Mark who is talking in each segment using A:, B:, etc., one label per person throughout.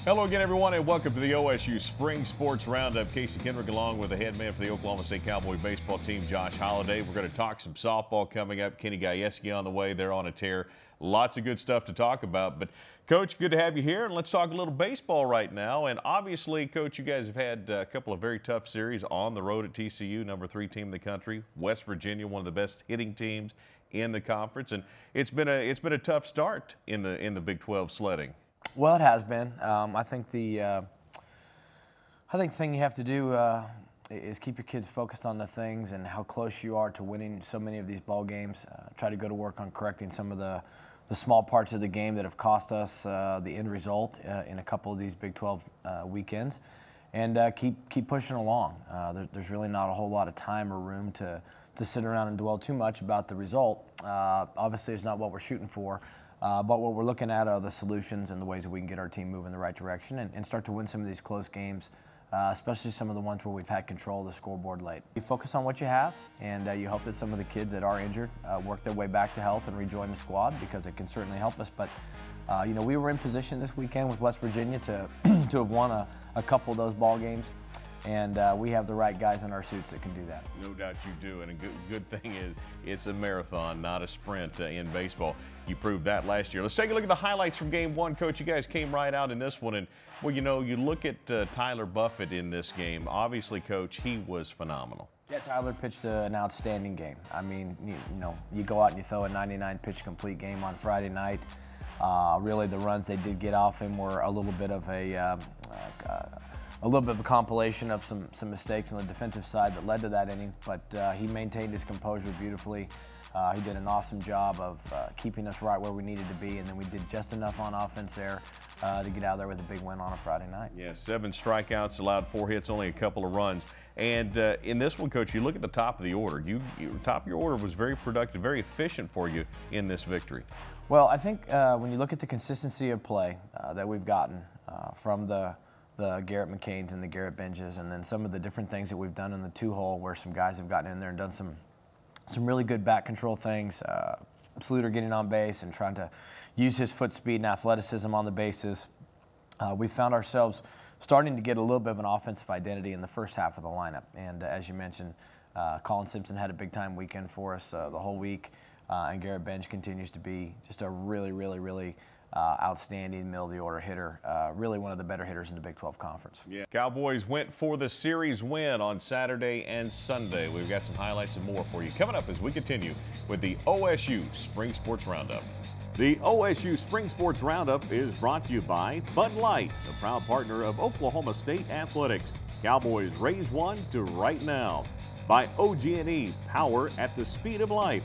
A: Hello again, everyone, and welcome to the OSU Spring Sports Roundup. Casey Kendrick along with the head man for the Oklahoma State Cowboy baseball team, Josh Holliday. We're going to talk some softball coming up. Kenny Gajewski on the way. They're on a tear. Lots of good stuff to talk about. But, Coach, good to have you here, and let's talk a little baseball right now. And obviously, Coach, you guys have had a couple of very tough series on the road at TCU, number 3 team in the country. West Virginia, one of the best hitting teams in the conference. And it's been a tough start in the Big 12 sledding.
B: Well, it has been. I think the thing you have to do is keep your kids focused on the things and how close you are to winning so many of these ball games. Try to go to work on correcting some of the small parts of the game that have cost us the end result in a couple of these Big 12 weekends, and keep pushing along. There's really not a whole lot of time or room to sit around and dwell too much about the result. Obviously, it's not what we're shooting for. But what we're looking at are the solutions and the ways that we can get our team moving in the right direction and start to win some of these close games, especially some of the ones where we've had control of the scoreboard late. You focus on what you have, and you hope that some of the kids that are injured work their way back to health and rejoin the squad, because it can certainly help us. But you know, we were in position this weekend with West Virginia to have won a couple of those ball games. And we have the right guys in our suits that can do that.
A: No doubt you do, and a good thing is it's a marathon, not a sprint in baseball. You proved that last year. Let's take a look at the highlights from Game 1. Coach, you guys came right out in this one, and, well, you know, you look at Tyler Buffett in this game. Obviously, Coach, he was phenomenal.
B: Yeah, Tyler pitched an outstanding game. I mean, you know, you go out and you throw a 99-pitch complete game on Friday night. Really, the runs they did get off him were a little bit of a compilation of some mistakes on the defensive side that led to that inning, but he maintained his composure beautifully. He did an awesome job of keeping us right where we needed to be, and then we did just enough on offense there to get out of there with a big win on a Friday night.
A: Yeah, 7 strikeouts, allowed 4 hits, only a couple of runs. And in this one, Coach, you look at the top of the order. Top of your order was very productive, very efficient for you in this victory.
B: Well, I think when you look at the consistency of play that we've gotten from the Garrett McCains and the Garrett Benjes, and then some of the different things that we've done in the 2-hole where some guys have gotten in there and done some really good back control things. Sluter getting on base and trying to use his foot speed and athleticism on the bases. We found ourselves starting to get a little bit of an offensive identity in the first half of the lineup. And as you mentioned, Colin Simpson had a big-time weekend for us the whole week, and Garrett Benj continues to be just a really outstanding middle-of-the-order hitter, really one of the better hitters in the Big 12 Conference.
A: Yeah. Cowboys went for the series win on Saturday and Sunday. We've got some highlights and more for you coming up as we continue with the OSU Spring Sports Roundup.
C: The OSU Spring Sports Roundup is brought to you by Bud Light, the proud partner of Oklahoma State Athletics. Cowboys raise one to right now. By OG&E, power at the speed of life.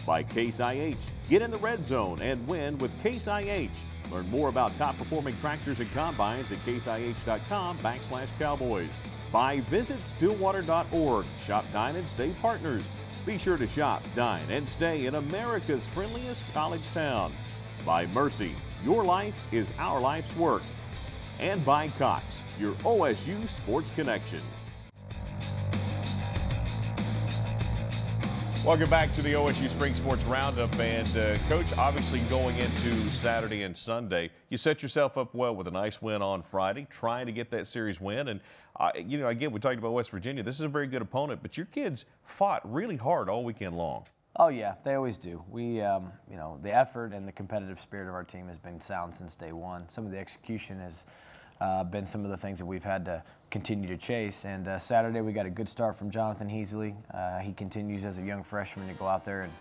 C: By Case IH. Get in the red zone and win with Case IH. Learn more about top-performing tractors and combines at caseih.com/Cowboys. By visitstillwater.org. Shop, dine, and stay partners. Be sure to shop, dine, and stay in America's friendliest college town. By Mercy. Your life is our life's work. And by Cox, your OSU Sports Connection.
A: Welcome back to the OSU Spring Sports Roundup. And, Coach, obviously going into Saturday and Sunday, you set yourself up well with a nice win on Friday, trying to get that series win. And, you know, again, we talked about West Virginia. This is a very good opponent, but your kids fought really hard all weekend long.
B: Oh, yeah, they always do. We, you know, the effort and the competitive spirit of our team has been sound since day one. Some of the execution has been some of the things that we've had to continue to chase. And Saturday we got a good start from Jonathan Heasley. He continues as a young freshman to go out there and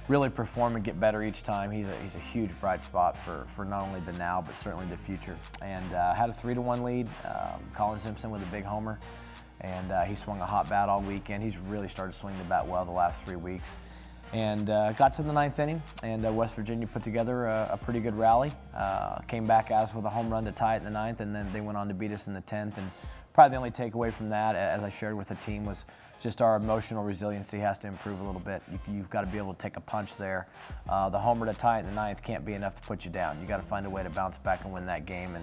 B: really perform and get better each time. He's a huge bright spot for not only the now but certainly the future. And had a 3-1 lead. Colin Simpson with a big homer, and he swung a hot bat all weekend. He's really started swinging the bat well the last 3 weeks. And got to the 9th inning, and West Virginia put together a pretty good rally. Came back at us with a home run to tie it in the 9th, and then they went on to beat us in the 10th. And probably the only takeaway from that, as I shared with the team, was just our emotional resiliency has to improve a little bit. You've got to be able to take a punch there. The homer to tie it in the 9th can't be enough to put you down. You got to find a way to bounce back and win that game.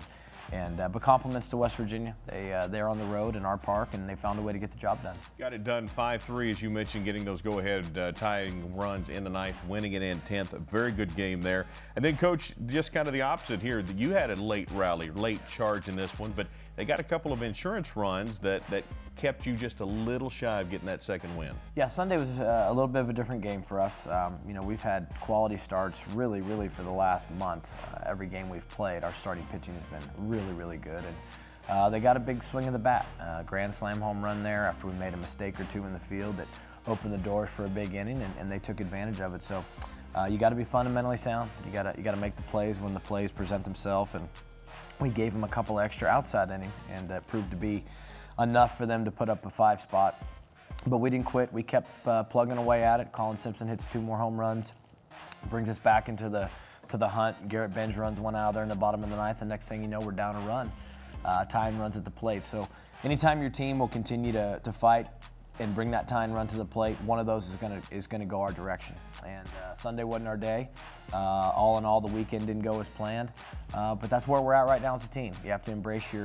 B: But compliments to West Virginia. They're on the road in our park, and they found a way to get the job done.
A: Got it done 5-3, as you mentioned, getting those go-ahead tying runs in the ninth, winning it in 10th. A very good game there. And then, Coach, just kind of the opposite here. You had a late rally, late charge in this one, but they got a couple of insurance runs that kept you just a little shy of getting that second win.
B: Yeah, Sunday was a little bit of a different game for us. You know, we've had quality starts really for the last month. Every game we've played, our starting pitching has been really good. And they got a big swing of the bat. Grand slam home run there after we made a mistake or two in the field that opened the doors for a big inning, and they took advantage of it. So you got to be fundamentally sound. You got to make the plays when the plays present themselves. And we gave them a couple extra outside inning, and that proved to be enough for them to put up a 5 spot. But we didn't quit. We kept plugging away at it. Colin Simpson hits 2 more home runs, brings us back into the hunt. Garrett Benj runs one out there in the bottom of the ninth. The next thing you know, we're down a run. Tying runs at the plate. So anytime your team will continue to fight and bring that tying run to the plate, one of those is gonna go our direction. And Sunday wasn't our day. All in all, the weekend didn't go as planned. But that's where we're at right now as a team. You have to embrace who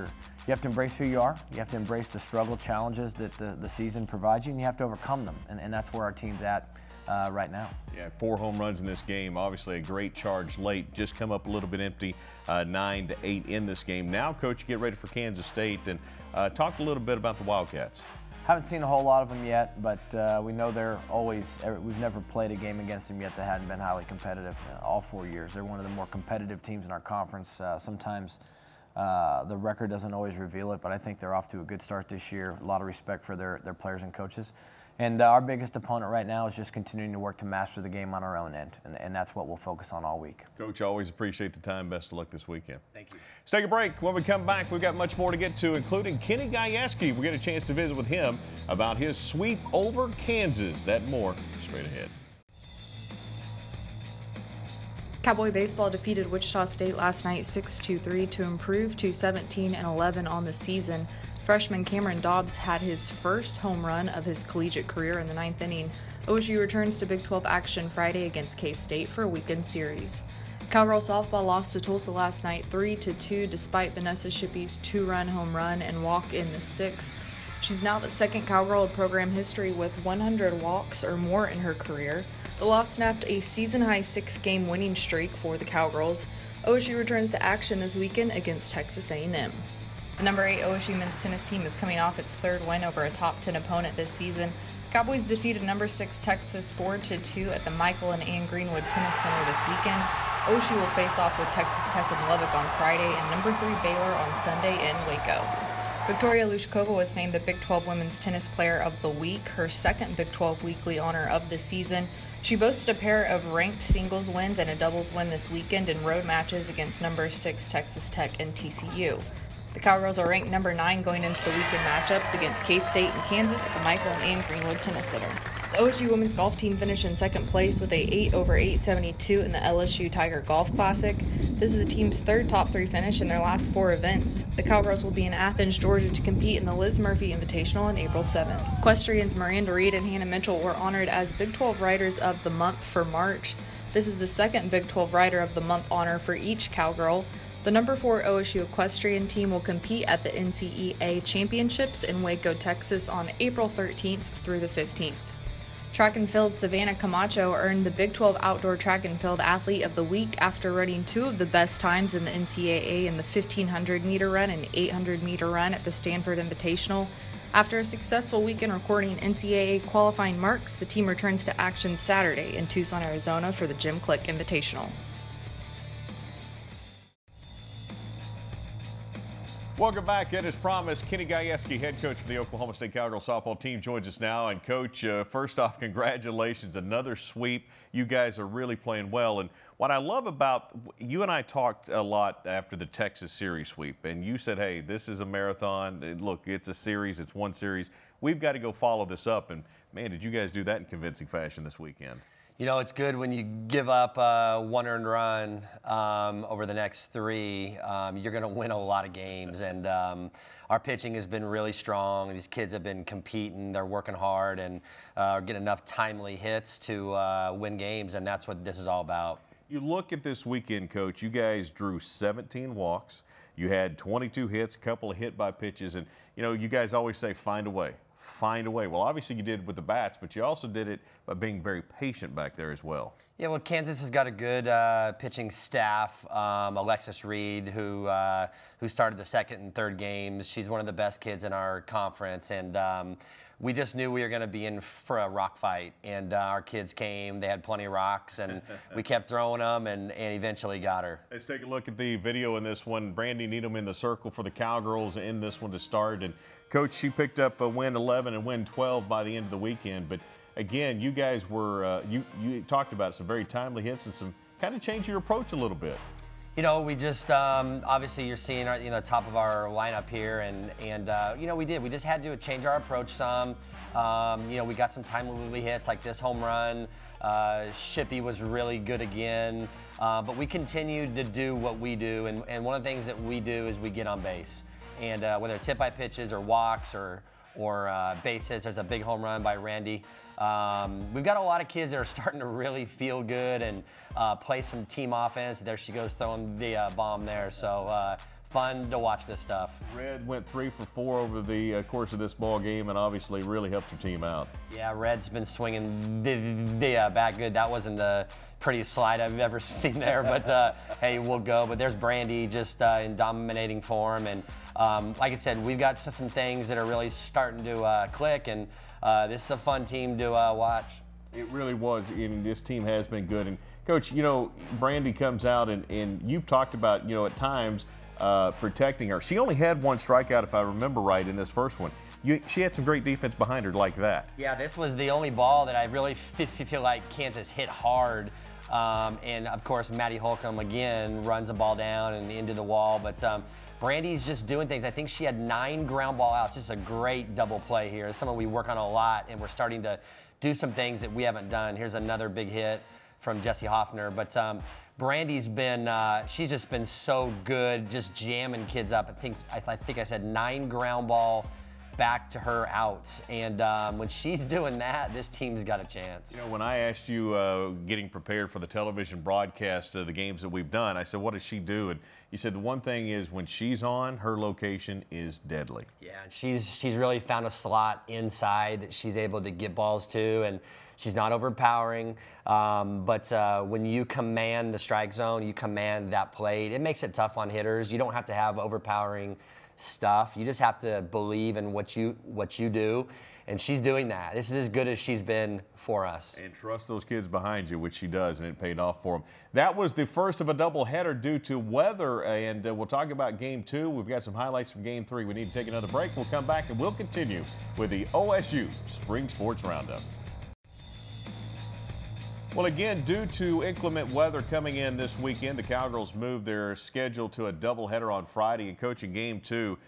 B: you are. You have to embrace the struggle, challenges that the season provides you, and you have to overcome them. And that's where our team's at right now.
A: Yeah, 4 home runs in this game. Obviously a great charge late. Just come up a little bit empty, 9-8 in this game. Now, Coach, you get ready for Kansas State, and talk a little bit about the Wildcats.
B: Haven't seen a whole lot of them yet, but we know they're always, we've never played a game against them yet that hadn't been highly competitive all 4 years. They're one of the more competitive teams in our conference. Sometimes the record doesn't always reveal it, but I think they're off to a good start this year. A lot of respect for their players and coaches. And our biggest opponent right now is just continuing to work to master the game on our own end, and that's what we'll focus on all week.
A: Coach, always appreciate the time. Best of luck this weekend.
B: Thank you.
A: Let's take a break. When we come back, we've got much more to get to, including Kenny Gajewski. We'll get a chance to visit with him about his sweep over Kansas. That and more straight ahead.
D: Cowboy baseball defeated Wichita State last night 6-3 to improve to 17-11 on the season. Freshman Cameron Dobbs had his first home run of his collegiate career in the 9th inning. OSU returns to Big 12 action Friday against K-State for a weekend series. Cowgirl softball lost to Tulsa last night 3-2 despite Vanessa Shippey's 2-run home run and walk in the 6th. She's now the second Cowgirl in program history with 100 walks or more in her career. The loss snapped a season-high 6-game winning streak for the Cowgirls. OSU returns to action this weekend against Texas A&M. The number 8 OSU men's tennis team is coming off its 3rd win over a top 10 opponent this season. Cowboys defeated number 6 Texas 4-2 at the Michael and Ann Greenwood Tennis Center this weekend. OSU will face off with Texas Tech in Lubbock on Friday and number 3 Baylor on Sunday in Waco. Victoria Lushkova was named the Big 12 Women's Tennis Player of the Week, her 2nd Big 12 weekly honor of the season. She boasted a pair of ranked singles wins and a doubles win this weekend in road matches against number 6 Texas Tech and TCU. The Cowgirls are ranked number 9 going into the weekend matchups against K-State and Kansas at the Michael and Ann Greenwood Tennis Center. The OSU women's golf team finished in 2nd place with a 8 over 872 in the LSU Tiger Golf Classic. This is the team's 3rd top 3 finish in their last 4 events. The Cowgirls will be in Athens, Georgia to compete in the Liz Murphy Invitational on April 7th. Equestrians Miranda Reed and Hannah Mitchell were honored as Big 12 Riders of the Month for March. This is the 2nd Big 12 Rider of the Month honor for each Cowgirl. The number 4 OSU equestrian team will compete at the NCEA Championships in Waco, Texas on April 13th through the 15th. Track and field Savannah Camacho earned the Big 12 Outdoor Track and Field Athlete of the Week after running 2 of the best times in the NCAA in the 1,500-meter run and 800-meter run at the Stanford Invitational. After a successful weekend recording NCAA qualifying marks, the team returns to action Saturday in Tucson, Arizona for the Jim Click Invitational.
A: Welcome back. As promised, Kenny Gajewski, head coach for the Oklahoma State Cowgirl softball team, joins us now. And Coach, first off, congratulations. Another sweep. You guys are really playing well. And what I love about you and I talked a lot after the Texas series sweep, and you said, hey, this is a marathon. Look, it's a series. It's one series. We've got to go follow this up. And, man, did you guys do that in convincing fashion this weekend?
E: You know, it's good when you give up one earned run over the next 3. You're going to win a lot of games. And our pitching has been really strong. These kids have been competing. They're working hard and are getting enough timely hits to win games. And that's what this is all about.
A: You look at this weekend, Coach. You guys drew 17 walks. You had 22 hits, a couple of hit by pitches, and you know, you guys always say find a way. Find a way. Well, obviously you did with the bats, but you also did it by being very patient back there as well.
E: Yeah, well, Kansas has got a good pitching staff. Alexis Reed, who started the second and third games, she's one of the best kids in our conference, and we just knew we were going to be in for a rock fight. And our kids came; they had plenty of rocks, and we kept throwing them, and eventually got her.
A: Let's take a look at the video in this one. Brandy Needham in the circle for the Cowgirls in this one to start, and Coach, she picked up a win 11 and win 12 by the end of the weekend. But again, you guys were, you talked about some very timely hits and some kind of changed your approach a little bit.
E: You know, we just, obviously you're seeing our, top of our lineup here, and you know, we just had to change our approach some. You know, we got some timely hits like this home run. Shippy was really good again. But we continued to do what we do, and one of the things that we do is we get on base. And whether it's hit by pitches or walks or base hits, there's a big home run by Randy. We've got a lot of kids that are starting to really feel good and play some team offense. There she goes throwing the bomb there. So fun to watch this stuff.
A: Red went 3 for 4 over the course of this ball game, and obviously really helped your team out.
E: Yeah, Red's been swinging the bat good. That wasn't the prettiest slide I've ever seen there, but hey, we'll go. But there's Brandy just in dominating form, and like I said, we've got some things that are really starting to click, and this is a fun team to watch.
A: It really was, and this team has been good. And Coach, you know, Brandy comes out, and you've talked about, you know, at times protecting her. She only had 1 strikeout, if I remember right, in this first one. She had some great defense behind her like that.
E: Yeah, this was the only ball that I really feel like Kansas hit hard. And of course, Maddie Holcomb again runs the ball down and into the wall. But Brandy's just doing things. I think she had 9 ground ball outs. Just a great double play here. It's something we work on a lot, and we're starting to do some things that we haven't done. Here's another big hit from Jessie Hoffner. But Brandy's been, she's just been so good, just jamming kids up. I think I said 9 ground ball back to her outs, and when she's doing that, this team's got a chance.
A: You know, when I asked you getting prepared for the television broadcast of the games that we've done, I said, what does she do? And you said the one thing is when she's on, her location is deadly.
E: Yeah, she's really found a slot inside that she's able to get balls to, and she's not overpowering, but when you command the strike zone, you command that plate, it makes it tough on hitters. You don't have to have overpowering stuff. You just have to believe in what you do, and she's doing that. This is as good as she's been for us.
A: And trust those kids behind you, which she does, and it paid off for them. That was the first of a doubleheader due to weather, and we'll talk about Game 2. We've got some highlights from Game 3. We need to take another break. We'll come back, and we'll continue with the OSU Spring Sports Roundup. Well, again, due to inclement weather coming in this weekend, the Cowgirls moved their schedule to a doubleheader on Friday. And Coach, in Game 2,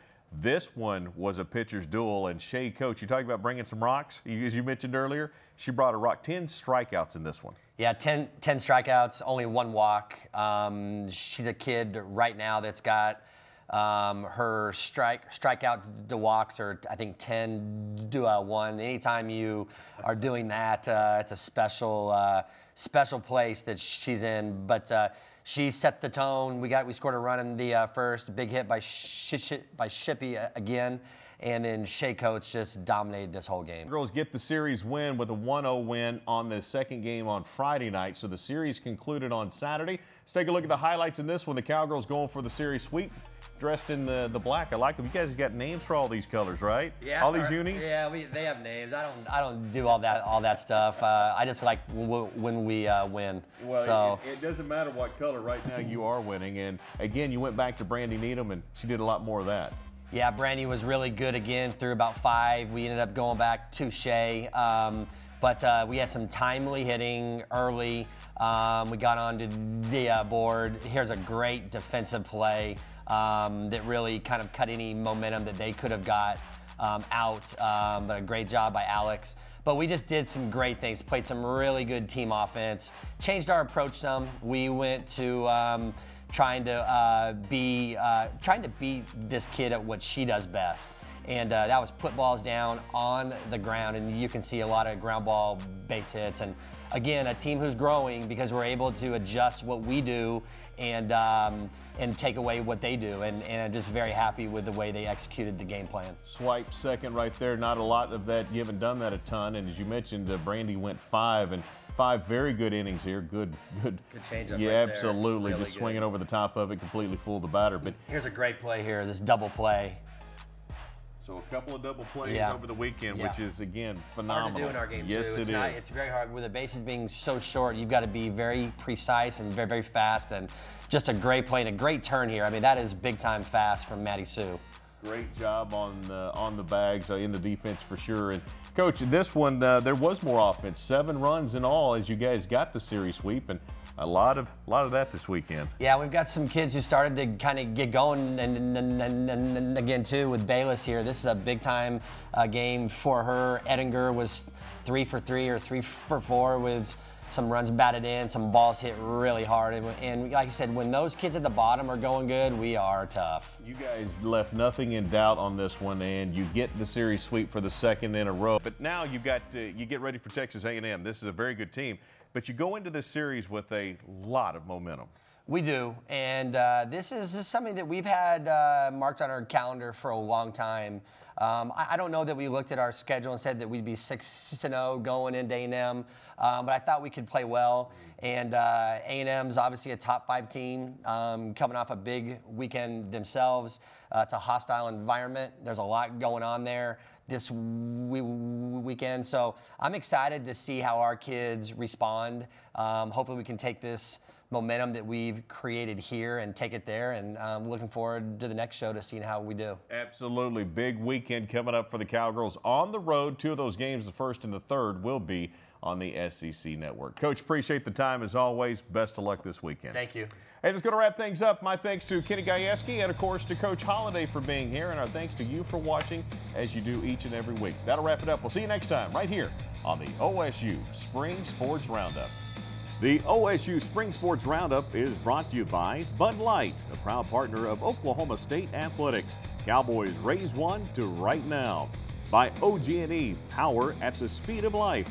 A: this one was a pitcher's duel. And Shay, Coach, you talking about bringing some rocks, as you mentioned earlier. She brought a rock, 10 strikeouts in this one. Yeah, 10 strikeouts, only 1 walk. She's a kid right now that's got her strikeout to walks are, I think, 10 to 1. Anytime you are doing that, it's a special place that she's in. But she set the tone. We scored a run in the first, big hit by Shippy again. And then Shea Coates just dominated this whole game. Girls get the series win with a 1-0 win on the second game on Friday night. So the series concluded on Saturday. Let's take a look at the highlights in this one. The Cowgirls going for the series sweep, dressed in the black. I like them. You guys got names for all these colors, right?
E: Yeah.
A: All these unis?
E: Yeah, they have names. I don't do all that stuff. I just like when we win.
A: Well,
E: so
A: it doesn't matter what color. Right now you are winning. And again, you went back to Brandy Needham, and she did a lot more of that.
E: Yeah, Brandy was really good again, threw about 5. We ended up going back to Shea. But we had some timely hitting early. We got onto the board. Here's a great defensive play that really kind of cut any momentum that they could have got out. But a great job by Alex. But we just did some great things, played some really good team offense, changed our approach some. We went to trying to beat this kid at what she does best. And that was put balls down on the ground, and you can see a lot of ground ball base hits. And again, a team who's growing because we're able to adjust what we do and take away what they do. And I'm just very happy with the way they executed the game plan.
A: Swipe second right there. Not a lot of that. You haven't done that a ton. And as you mentioned, Brandy went 5 very good innings here. Good
E: change-up
A: yeah,
E: right there.
A: absolutely.
E: Really
A: just
E: good.
A: swinging over the top of it, completely fooled the batter. But
E: here's a great play here, this double play.
A: so a couple of double plays
E: Yeah.
A: over the weekend,
E: Yeah.
A: which is, again, phenomenal.
E: Hard to do in our game,
A: yes,
E: too.
A: It is.
E: It's very hard. With the bases being so short, you've got to be very precise and very, very fast. And just a great play and a great turn here. I mean, that is big-time fast from Maddie Sue.
A: Great job on the bags, in the defense for sure. And Coach, this one there was more offense, 7 runs in all as you guys got the series sweep, and a lot of that this weekend.
E: Yeah, we've got some kids who started to kind of get going, and again too with Bayless here. This is a big time game for her. Edinger was 3 for 3 or 3 for 4 with some runs batted in, some balls hit really hard. And like I said, when those kids at the bottom are going good, we are tough.
A: You guys left nothing in doubt on this one, and you get the series sweep for the 2nd in a row. But now you get ready for Texas A&M. This is a very good team, but you go into this series with a lot of momentum.
E: We do, and this is something that we've had marked on our calendar for a long time. I don't know that we looked at our schedule and said that we'd be 6-0 going into A&M, but I thought we could play well. And A&M's obviously a top 5 team, coming off a big weekend themselves. It's a hostile environment. There's a lot going on there this weekend, so I'm excited to see how our kids respond. Hopefully we can take this momentum that we've created here and take it there, and I'm looking forward to the next show to seeing how we do.
A: Absolutely. Big weekend coming up for the Cowgirls on the road. 2 of those games, the 1st and the 3rd, will be on the SEC Network. Coach, appreciate the time as always. Best of luck this weekend.
E: Thank you.
A: Hey, that's going to wrap things up. My thanks to Kenny Gajewski and, of course, to Coach Holliday for being here, and our thanks to you for watching as you do each and every week. That'll wrap it up. We'll see you next time right here on the OSU Spring Sports Roundup.
C: The OSU Spring Sports Roundup is brought to you by Bud Light, a proud partner of Oklahoma State Athletics. Cowboys raise 1 to right now. By OG&E, power at the speed of life.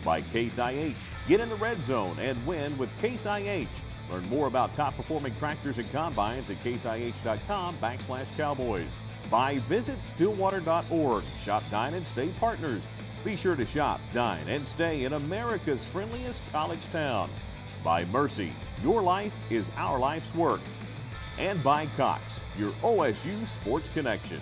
C: By Case IH, get in the red zone and win with Case IH. Learn more about top-performing tractors and combines at caseih.com/Cowboys. By visitstillwater.org. Shop, dine, and stay partners. Be sure to shop, dine, and stay in America's friendliest college town. By Mercy, your life is our life's work. And by Cox, your OSU Sports Connection.